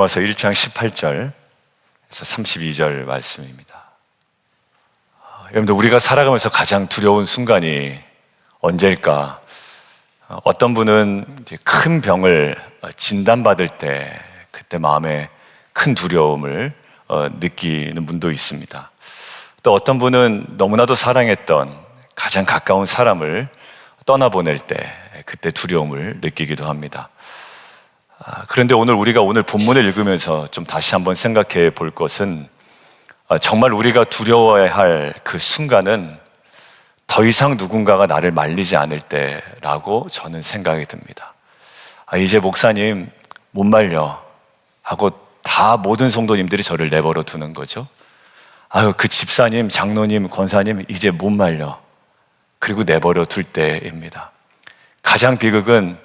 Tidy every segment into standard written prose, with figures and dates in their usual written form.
로마서 1장 18절에서 32절 말씀입니다. 여러분들, 우리가 살아가면서 가장 두려운 순간이 언제일까? 어떤 분은 이제 큰 병을 진단받을 때 그때 마음에 큰 두려움을 느끼는 분도 있습니다. 또 어떤 분은 너무나도 사랑했던 가장 가까운 사람을 떠나보낼 때 그때 두려움을 느끼기도 합니다. 그런데 우리가 오늘 본문을 읽으면서 좀 다시 한번 생각해 볼 것은, 정말 우리가 두려워해야 할 그 순간은 더 이상 누군가가 나를 말리지 않을 때라고 저는 생각이 듭니다. 이제 목사님 못 말려 하고 다 모든 성도님들이 저를 내버려 두는 거죠. 그 집사님, 장로님, 권사님 이제 못 말려, 그리고 내버려 둘 때입니다. 가장 비극은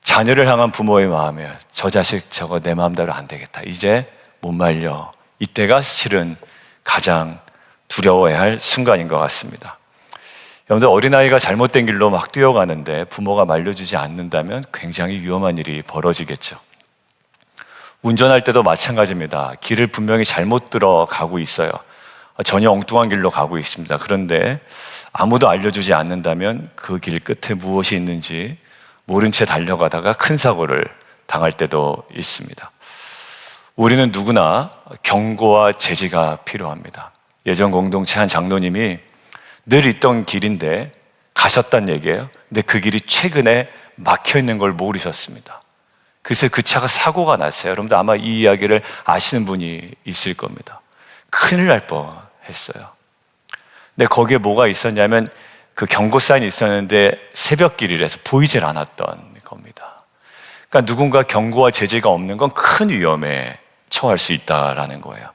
자녀를 향한 부모의 마음이에요. 저 자식 저거 내 마음대로 안 되겠다, 이제 못 말려. 이때가 실은 가장 두려워해야 할 순간인 것 같습니다. 여러분들, 어린아이가 잘못된 길로 막 뛰어가는데 부모가 말려주지 않는다면 굉장히 위험한 일이 벌어지겠죠. 운전할 때도 마찬가지입니다. 길을 분명히 잘못 들어가고 있어요. 전혀 엉뚱한 길로 가고 있습니다. 그런데 아무도 알려주지 않는다면 그 길 끝에 무엇이 있는지 모른 채 달려가다가 큰 사고를 당할 때도 있습니다. 우리는 누구나 경고와 제지가 필요합니다. 예전 공동체 한 장로님이 늘 있던 길인데 가셨단 얘기예요. 근데 그 길이 최근에 막혀 있는 걸 모르셨습니다. 그래서 그 차가 사고가 났어요. 여러분들 아마 이 이야기를 아시는 분이 있을 겁니다. 큰일 날 뻔했어요. 근데 거기에 뭐가 있었냐면 그 경고 사인이 있었는데 새벽길이라서 보이질 않았던 겁니다. 그러니까 누군가 경고와 제재가 없는 건 큰 위험에 처할 수 있다라는 거예요.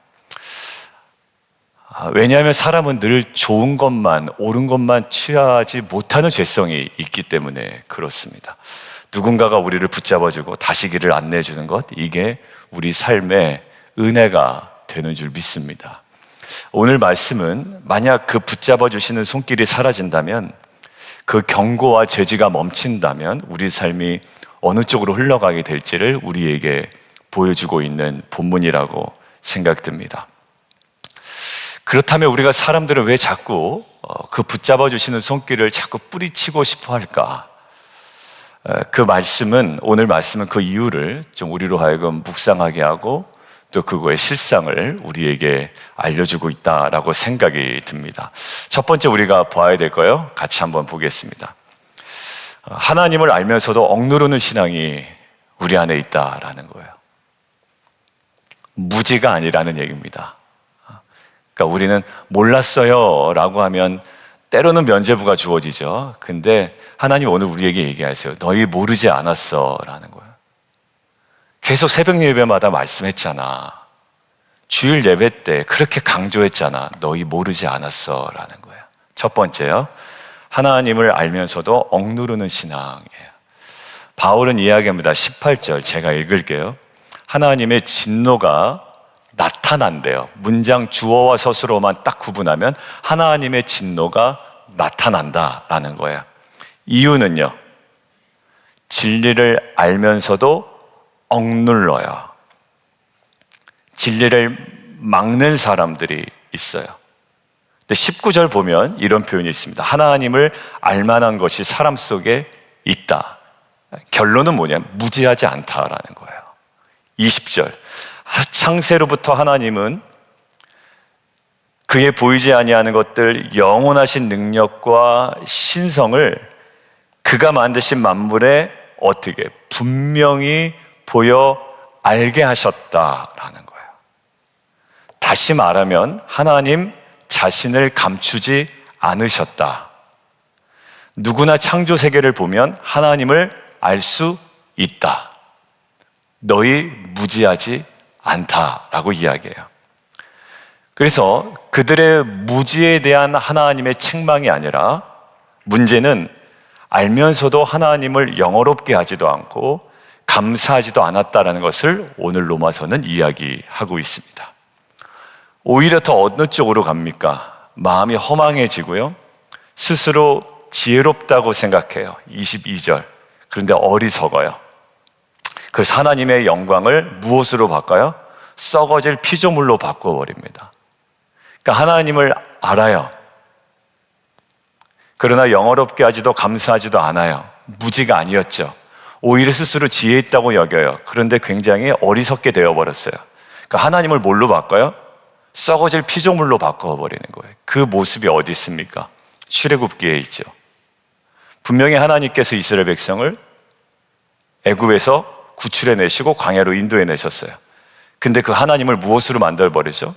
왜냐하면 사람은 늘 좋은 것만, 옳은 것만 취하지 못하는 죄성이 있기 때문에 그렇습니다. 누군가가 우리를 붙잡아주고 다시 길을 안내해주는 것, 이게 우리 삶의 은혜가 되는 줄 믿습니다. 오늘 말씀은 만약 그 붙잡아주시는 손길이 사라진다면, 그 경고와 제지가 멈춘다면 우리 삶이 어느 쪽으로 흘러가게 될지를 우리에게 보여주고 있는 본문이라고 생각됩니다. 그렇다면 우리가 사람들은 왜 자꾸 그 붙잡아주시는 손길을 자꾸 뿌리치고 싶어 할까? 오늘 말씀은 그 이유를 좀 우리로 하여금 묵상하게 하고 또 그거의 실상을 우리에게 알려주고 있다라고 생각이 듭니다. 첫 번째 우리가 봐야 될 거예요. 같이 한번 보겠습니다. 하나님을 알면서도 억누르는 신앙이 우리 안에 있다라는 거예요. 무지가 아니라는 얘기입니다. 그러니까 우리는 몰랐어요 라고 하면 때로는 면죄부가 주어지죠. 근데 하나님 오늘 우리에게 얘기하세요. 너희 모르지 않았어 라는 거예요. 계속 새벽 예배마다 말씀했잖아. 주일 예배 때 그렇게 강조했잖아. 너희 모르지 않았어 라는 거예요. 첫 번째요, 하나님을 알면서도 억누르는 신앙이에요. 바울은 이야기합니다. 18절 제가 읽을게요. 하나님의 진노가 나타난대요. 문장 주어와 서술어만 딱 구분하면 하나님의 진노가 나타난다라는 거예요. 이유는요, 진리를 알면서도 억눌러요. 진리를 막는 사람들이 있어요. 근데 19절 보면 이런 표현이 있습니다. 하나님을 알만한 것이 사람 속에 있다. 결론은 뭐냐면 무지하지 않다라는 거예요. 20절 창세로부터 하나님은 그의 보이지 아니하는 것들, 영원하신 능력과 신성을 그가 만드신 만물에 어떻게 분명히 보여 알게 하셨다라는 거예요. 다시 말하면 하나님 자신을 감추지 않으셨다. 누구나 창조 세계를 보면 하나님을 알 수 있다. 너희 무지하지 않다라고 이야기해요. 그래서 그들의 무지에 대한 하나님의 책망이 아니라 문제는 알면서도 하나님을 영어롭게 하지도 않고 감사하지도 않았다라는 것을 오늘 로마서는 이야기하고 있습니다. 오히려 더 어느 쪽으로 갑니까? 마음이 허망해지고요, 스스로 지혜롭다고 생각해요. 22절. 그런데 어리석어요. 그래서 하나님의 영광을 무엇으로 바꿔요? 썩어질 피조물로 바꿔버립니다. 그러니까 하나님을 알아요. 그러나 영어롭게 하지도 감사하지도 않아요. 무지가 아니었죠. 오히려 스스로 지혜 있다고 여겨요. 그런데 굉장히 어리석게 되어버렸어요. 그러니까 하나님을 뭘로 바꿔요? 썩어질 피조물로 바꿔버리는 거예요. 그 모습이 어디 있습니까? 출애굽기에 있죠. 분명히 하나님께서 이스라엘 백성을 애굽에서 구출해내시고 광야로 인도해내셨어요. 근데 그 하나님을 무엇으로 만들어버리죠?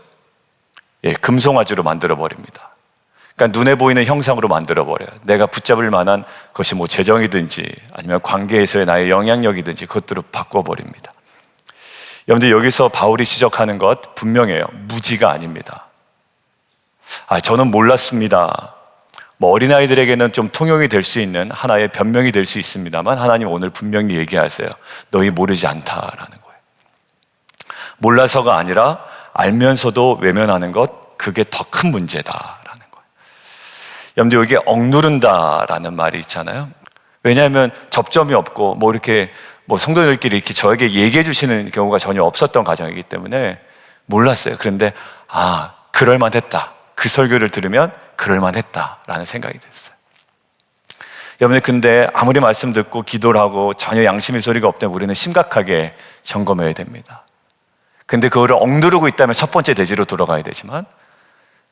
금송아지로 만들어버립니다. 그러니까 눈에 보이는 형상으로 만들어버려요. 내가 붙잡을 만한 것이 뭐 재정이든지 아니면 관계에서의 나의 영향력이든지 그것들을 바꿔버립니다. 여러분들 여기서 바울이 지적하는 것 분명해요. 무지가 아닙니다. 저는 몰랐습니다. 뭐 어린아이들에게는 좀 통용이 될 수 있는 하나의 변명이 될 수 있습니다만 하나님 오늘 분명히 얘기하세요. 너희 모르지 않다라는 거예요. 몰라서가 아니라 알면서도 외면하는 것, 그게 더 큰 문제다라는 거예요. 여러분들 여기 억누른다라는 말이 있잖아요. 왜냐하면 접점이 없고 뭐 이렇게 뭐 성도들끼리 이렇게 저에게 얘기해 주시는 경우가 전혀 없었던 가정이기 때문에 몰랐어요. 그런데 그럴만했다. 그 설교를 들으면 그럴만했다라는 생각이 됐어요. 여러분들 근데 아무리 말씀 듣고 기도를 하고 전혀 양심의 소리가 없다면 우리는 심각하게 점검해야 됩니다. 근데 그거를 억누르고 있다면 첫 번째 대지로 돌아가야 되지만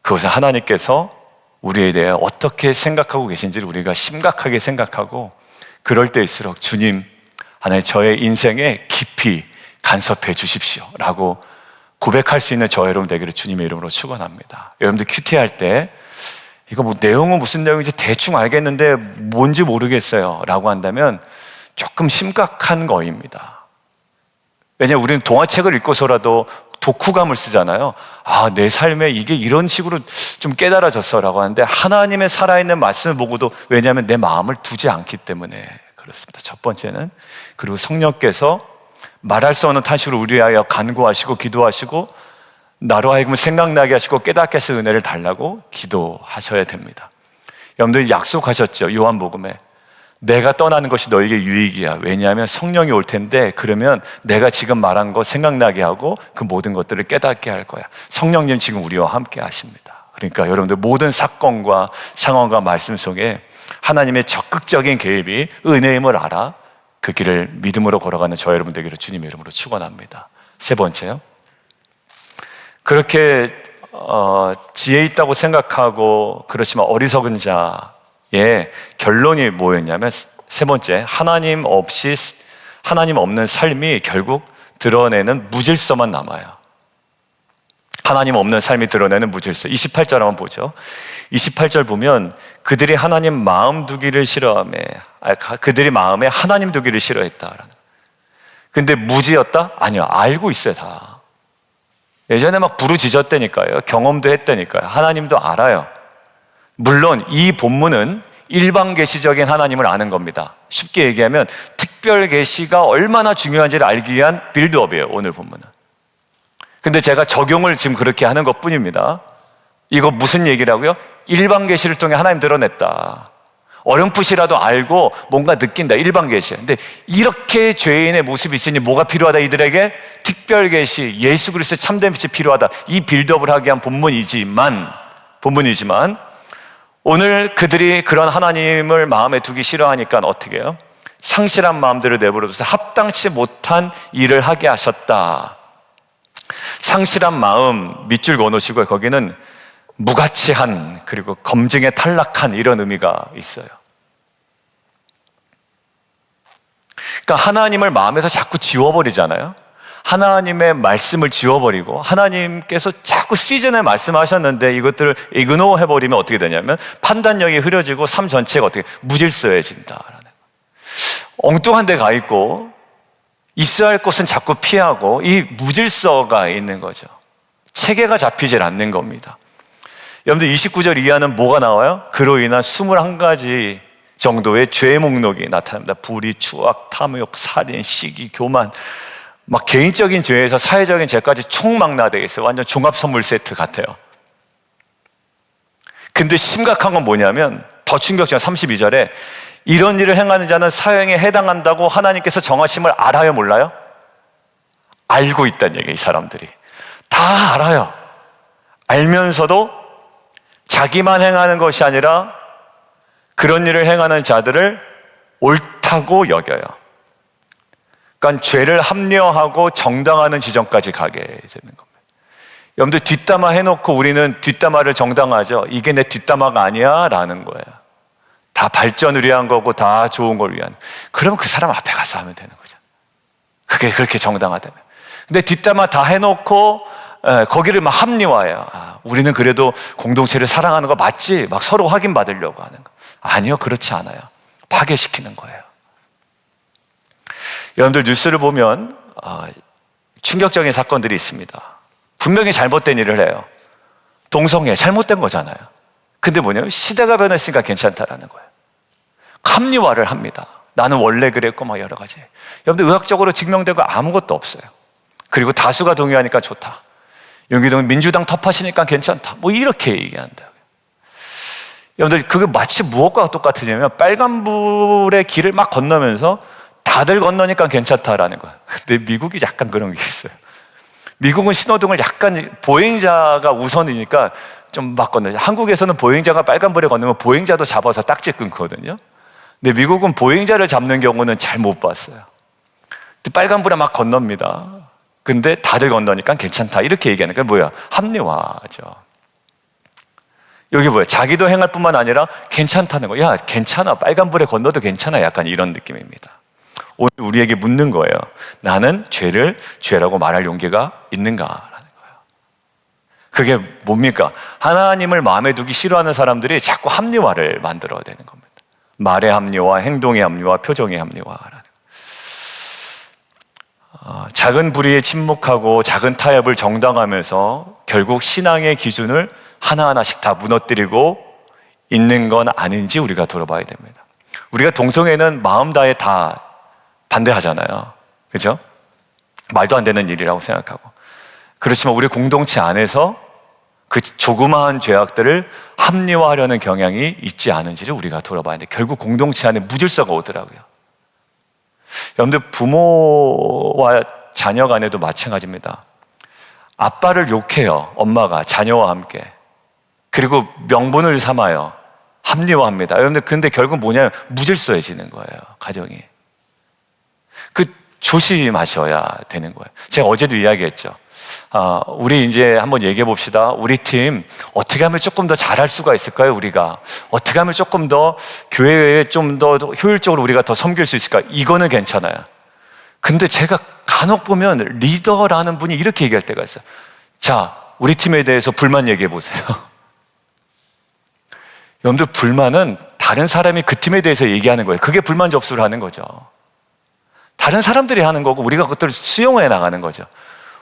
그것은 하나님께서 우리에 대해 어떻게 생각하고 계신지를 우리가 심각하게 생각하고 그럴 때일수록 주님, 하나님 저의 인생에 깊이 간섭해 주십시오 라고 고백할 수 있는 저 여러분 되기를 주님의 이름으로 축원합니다. 여러분들 큐티할 때 이거 뭐 내용은 무슨 내용인지 대충 알겠는데 뭔지 모르겠어요 라고 한다면 조금 심각한 거입니다. 왜냐하면 우리는 동화책을 읽고서라도 독후감을 쓰잖아요. 내 삶에 이게 이런 식으로 좀 깨달아졌어 라고 하는데 하나님의 살아있는 말씀을 보고도 왜냐하면 내 마음을 두지 않기 때문에 그렇습니다. 첫 번째는 그리고 성령께서 말할 수 없는 탄식으로 우리하여 간구하시고 기도하시고 나로 하여금 생각나게 하시고 깨닫게 하실 은혜를 달라고 기도하셔야 됩니다. 여러분들 약속하셨죠. 요한복음에 내가 떠나는 것이 너에게 유익이야. 왜냐하면 성령이 올 텐데 그러면 내가 지금 말한 거 생각나게 하고 그 모든 것들을 깨닫게 할 거야. 성령님 지금 우리와 함께 하십니다. 그러니까 여러분들 모든 사건과 상황과 말씀 속에 하나님의 적극적인 개입이 은혜임을 알아 그 길을 믿음으로 걸어가는 저 여러분 되기를 주님의 이름으로 축원합니다. 세 번째요. 그렇게 지혜 있다고 생각하고 그렇지만 어리석은 자의 결론이 뭐였냐면 세 번째, 하나님 없는 삶이 결국 드러내는 무질서만 남아요. 하나님 없는 삶이 드러내는 무질서. 28절 한번 보죠. 28절 보면 그들이 하나님 마음 두기를 싫어하며 그들이 마음에 하나님 두기를 싫어했다. 근데 무지였다? 아니요. 알고 있어요 다. 예전에 막 부르짖었다니까요. 경험도 했다니까요. 하나님도 알아요. 물론 이 본문은 일반 계시적인 하나님을 아는 겁니다. 쉽게 얘기하면 특별 계시가 얼마나 중요한지를 알기 위한 빌드업이에요. 오늘 본문은. 근데 제가 적용을 지금 그렇게 하는 것 뿐입니다. 이거 무슨 얘기라고요? 일반 계시를 통해 하나님 드러냈다. 어렴풋이라도 알고 뭔가 느낀다. 일반 계시. 근데 이렇게 죄인의 모습이 있으니 뭐가 필요하다 이들에게? 특별 계시, 예수 그리스도의 참된 빛이 필요하다. 이 빌드업을 하기 위한 본문이지만 오늘 그들이 그런 하나님을 마음에 두기 싫어하니까 어떻게 해요? 상실한 마음들을 내버려둬서 합당치 못한 일을 하게 하셨다. 상실한 마음 밑줄 그어놓으시고요. 거기는 무가치한 그리고 검증에 탈락한 이런 의미가 있어요. 그러니까 하나님을 마음에서 자꾸 지워버리잖아요. 하나님의 말씀을 지워버리고 하나님께서 자꾸 시즌에 말씀하셨는데 이것들을 이그노 해버리면 어떻게 되냐면 판단력이 흐려지고 삶 전체가 어떻게 무질서해진다라는 엉뚱한 데 가 있고 있어야 할 곳은 자꾸 피하고 이 무질서가 있는 거죠. 체계가 잡히질 않는 겁니다. 여러분들 29절 이하는 뭐가 나와요? 그로 인한 21가지 정도의 죄 목록이 나타납니다. 불의, 추악, 탐욕, 살인, 시기, 교만 막 개인적인 죄에서 사회적인 죄까지 총망라되어 있어요. 완전 종합 선물 세트 같아요. 근데 심각한 건 뭐냐면 더 충격적인 32절에 이런 일을 행하는 자는 사형에 해당한다고 하나님께서 정하심을 알아요, 몰라요? 알고 있다는 얘기예요. 이 사람들이 다 알아요. 알면서도 자기만 행하는 것이 아니라 그런 일을 행하는 자들을 옳다고 여겨요. 그러니까 죄를 합리화하고 정당화하는 지점까지 가게 되는 겁니다. 여러분들 뒷담화 해놓고 우리는 뒷담화를 정당화하죠. 이게 내 뒷담화가 아니야 라는 거예요. 다 발전을 위한 거고 다 좋은 걸 위한. 그러면 그 사람 앞에 가서 하면 되는 거죠. 그게 그렇게 정당화되면. 근데 뒷담화 다 해놓고 거기를 막 합리화해요. 우리는 그래도 공동체를 사랑하는 거 맞지? 막 서로 확인받으려고 하는 거. 아니요, 그렇지 않아요. 파괴시키는 거예요. 여러분들 뉴스를 보면 충격적인 사건들이 있습니다. 분명히 잘못된 일을 해요. 동성애 잘못된 거잖아요. 근데 뭐냐면 시대가 변했으니까 괜찮다라는 거예요. 합리화를 합니다. 나는 원래 그랬고 막 여러 가지. 여러분들 의학적으로 증명된 거 아무것도 없어요. 그리고 다수가 동의하니까 좋다. 용기동 민주당 텃밭이니까 괜찮다. 뭐 이렇게 얘기한다고요. 여러분들 그게 마치 무엇과 똑같으냐면 빨간불의 길을 막 건너면서 다들 건너니까 괜찮다라는 거예요. 근데 미국이 약간 그런 게 있어요. 미국은 신호등을 약간 보행자가 우선이니까 좀 막 건너죠. 한국에서는 보행자가 빨간불에 건너면 보행자도 잡아서 딱지 끊거든요. 근데 미국은 보행자를 잡는 경우는 잘 못 봤어요. 빨간불에 막 건넙니다. 근데 다들 건너니까 괜찮다 이렇게 얘기하는 게 뭐야? 합리화죠. 여기 뭐야? 자기도 행할 뿐만 아니라 괜찮다는 거. 야, 괜찮아. 빨간불에 건너도 괜찮아. 약간 이런 느낌입니다. 오늘 우리에게 묻는 거예요. 나는 죄를 죄라고 말할 용기가 있는가라는 거예요. 그게 뭡니까? 하나님을 마음에 두기 싫어하는 사람들이 자꾸 합리화를 만들어야 되는 겁니다. 말의 합리화, 행동의 합리화, 표정의 합리화라는. 작은 불의에 침묵하고 작은 타협을 정당하면서 결국 신앙의 기준을 하나하나씩 다 무너뜨리고 있는 건 아닌지 우리가 돌아봐야 됩니다. 우리가 동성애는 마음 다해 다 반대하잖아요. 그죠? 말도 안 되는 일이라고 생각하고. 그렇지만 우리 공동체 안에서 그 조그마한 죄악들을 합리화하려는 경향이 있지 않은지를 우리가 돌아봐야 돼. 결국 공동체 안에 무질서가 오더라고요. 여러분들 부모와 자녀 간에도 마찬가지입니다. 아빠를 욕해요. 엄마가 자녀와 함께. 그리고 명분을 삼아요. 합리화합니다. 여러분들 근데 결국 뭐냐면 무질서해지는 거예요. 가정이. 그 조심하셔야 되는 거예요. 제가 어제도 이야기했죠. 우리 이제 한번 얘기해 봅시다. 우리 팀 어떻게 하면 조금 더 잘할 수가 있을까요? 우리가 어떻게 하면 조금 더 교회에 좀 더 효율적으로 우리가 더 섬길 수 있을까? 이거는 괜찮아요. 근데 제가 간혹 보면 리더라는 분이 이렇게 얘기할 때가 있어요. 자, 우리 팀에 대해서 불만 얘기해 보세요. 여러분들 불만은 다른 사람이 그 팀에 대해서 얘기하는 거예요. 그게 불만 접수를 하는 거죠. 다른 사람들이 하는 거고 우리가 그것들을 수용해 나가는 거죠.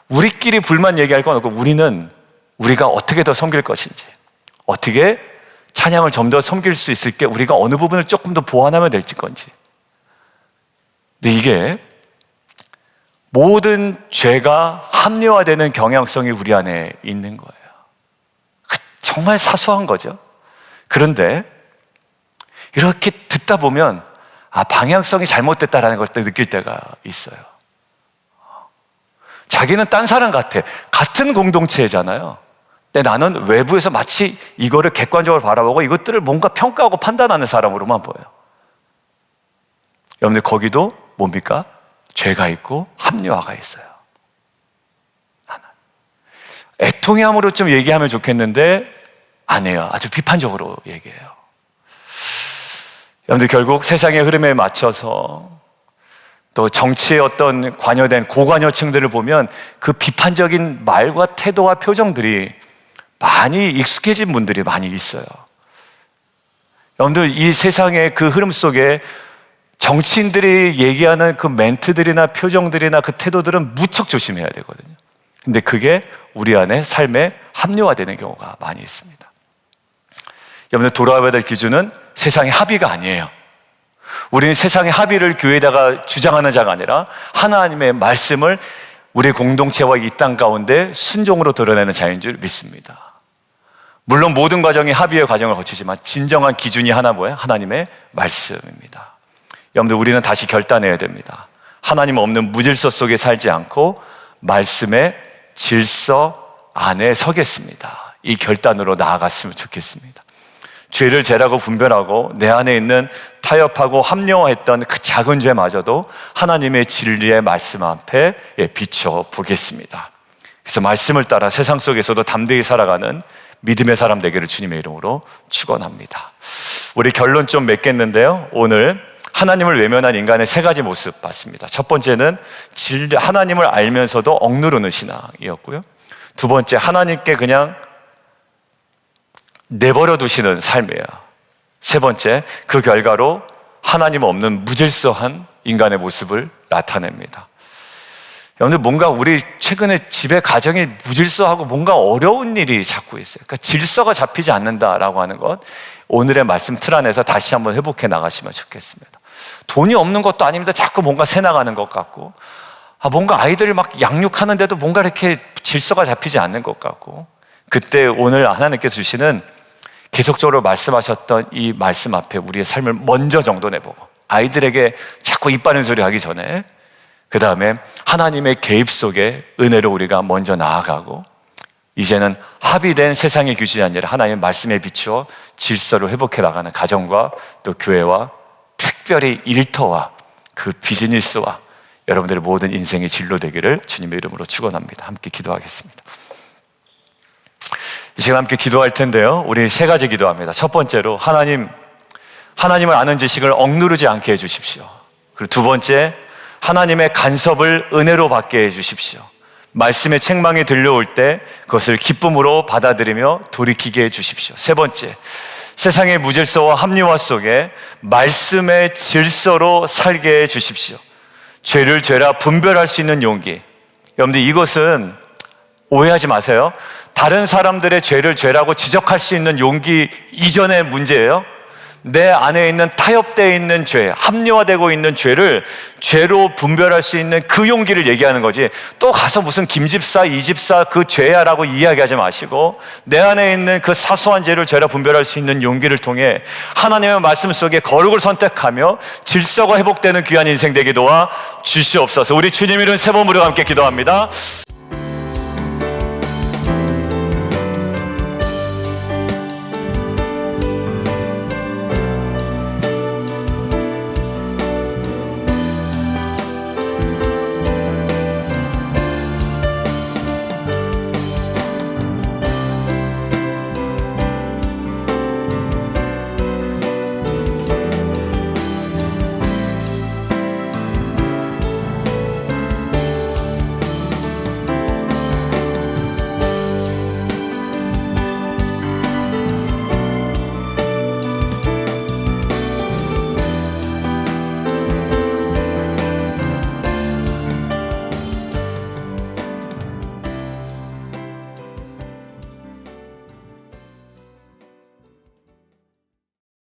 우리끼리 불만 얘기할 건 없고 우리가 어떻게 더 섬길 것인지, 어떻게 찬양을 좀 더 섬길 수 있을게 우리가 어느 부분을 조금 더 보완하면 될지 건지. 근데 이게 모든 죄가 합리화되는 경향성이 우리 안에 있는 거예요. 정말 사소한 거죠. 그런데 이렇게 듣다 보면 방향성이 잘못됐다라는 걸 느낄 때가 있어요. 자기는 딴 사람 같아. 같은 공동체잖아요. 근데 나는 외부에서 마치 이거를 객관적으로 바라보고 이것들을 뭔가 평가하고 판단하는 사람으로만 보여요. 여러분들 거기도 뭡니까? 죄가 있고 합리화가 있어요. 애통함으로 좀 얘기하면 좋겠는데 안 해요. 아주 비판적으로 얘기해요. 여러분들 결국 세상의 흐름에 맞춰서 또 정치의 어떤 관여된 고관여층들을 보면 그 비판적인 말과 태도와 표정들이 많이 익숙해진 분들이 많이 있어요. 여러분들 이 세상의 그 흐름 속에 정치인들이 얘기하는 그 멘트들이나 표정들이나 그 태도들은 무척 조심해야 되거든요. 근데 그게 우리 안에 삶에 합리화되는 경우가 많이 있습니다. 여러분들 돌아와야 될 기준은 세상의 합의가 아니에요. 우리는 세상의 합의를 교회에다가 주장하는 자가 아니라 하나님의 말씀을 우리 공동체와 이 땅 가운데 순종으로 드러내는 자인 줄 믿습니다. 물론 모든 과정이 합의의 과정을 거치지만 진정한 기준이 하나 뭐예요? 하나님의 말씀입니다. 여러분들, 우리는 다시 결단해야 됩니다. 하나님 없는 무질서 속에 살지 않고 말씀의 질서 안에 서겠습니다. 이 결단으로 나아갔으면 좋겠습니다. 죄를 죄라고 분별하고 내 안에 있는 타협하고 합리화했던 그 작은 죄마저도 하나님의 진리의 말씀 앞에 비춰보겠습니다. 그래서 말씀을 따라 세상 속에서도 담대히 살아가는 믿음의 사람 되기를 주님의 이름으로 축원합니다. 우리 결론 좀 맺겠는데요. 오늘 하나님을 외면한 인간의 세 가지 모습 봤습니다. 첫 번째는 하나님을 알면서도 억누르는 신앙이었고요. 두 번째, 하나님께 그냥 내버려 두시는 삶이에요. 세 번째, 그 결과로 하나님 없는 무질서한 인간의 모습을 나타냅니다. 여러분들, 뭔가 우리 최근에 집에 가정이 무질서하고 뭔가 어려운 일이 자꾸 있어요. 그러니까 질서가 잡히지 않는다라고 하는 것, 오늘의 말씀 틀 안에서 다시 한번 회복해 나가시면 좋겠습니다. 돈이 없는 것도 아닙니다. 자꾸 뭔가 새 나가는 것 같고, 뭔가 아이들을 막 양육하는데도 뭔가 이렇게 질서가 잡히지 않는 것 같고, 그때 오늘 하나님께서 주시는 계속적으로 말씀하셨던 이 말씀 앞에 우리의 삶을 먼저 정돈해보고, 아이들에게 자꾸 입 바른 소리 하기 전에 그 다음에 하나님의 개입 속에 은혜로 우리가 먼저 나아가고, 이제는 합의된 세상의 규칙이 아니라 하나님의 말씀에 비추어 질서를 회복해 나가는 가정과 또 교회와 특별히 일터와 그 비즈니스와 여러분들의 모든 인생의 진로 되기를 주님의 이름으로 축원합니다. 함께 기도하겠습니다. 이 시간 함께 기도할 텐데요, 우리 세 가지 기도합니다. 첫 번째로 하나님을 아는 지식을 억누르지 않게 해주십시오. 그리고 두 번째, 하나님의 간섭을 은혜로 받게 해주십시오. 말씀의 책망이 들려올 때 그것을 기쁨으로 받아들이며 돌이키게 해주십시오. 세 번째, 세상의 무질서와 합리화 속에 말씀의 질서로 살게 해주십시오. 죄를 죄라 분별할 수 있는 용기. 여러분들, 이것은 오해하지 마세요. 다른 사람들의 죄를 죄라고 지적할 수 있는 용기 이전의 문제예요. 내 안에 있는 타협되어 있는 죄, 합리화되고 있는 죄를 죄로 분별할 수 있는 그 용기를 얘기하는 거지, 또 가서 무슨 김집사, 이집사 그 죄야 라고 이야기하지 마시고, 내 안에 있는 그 사소한 죄를 죄라 분별할 수 있는 용기를 통해 하나님의 말씀 속에 거룩을 선택하며 질서가 회복되는 귀한 인생 되게 도와 주시옵소서. 우리 주님 이름 세 번 부르고 함께 기도합니다.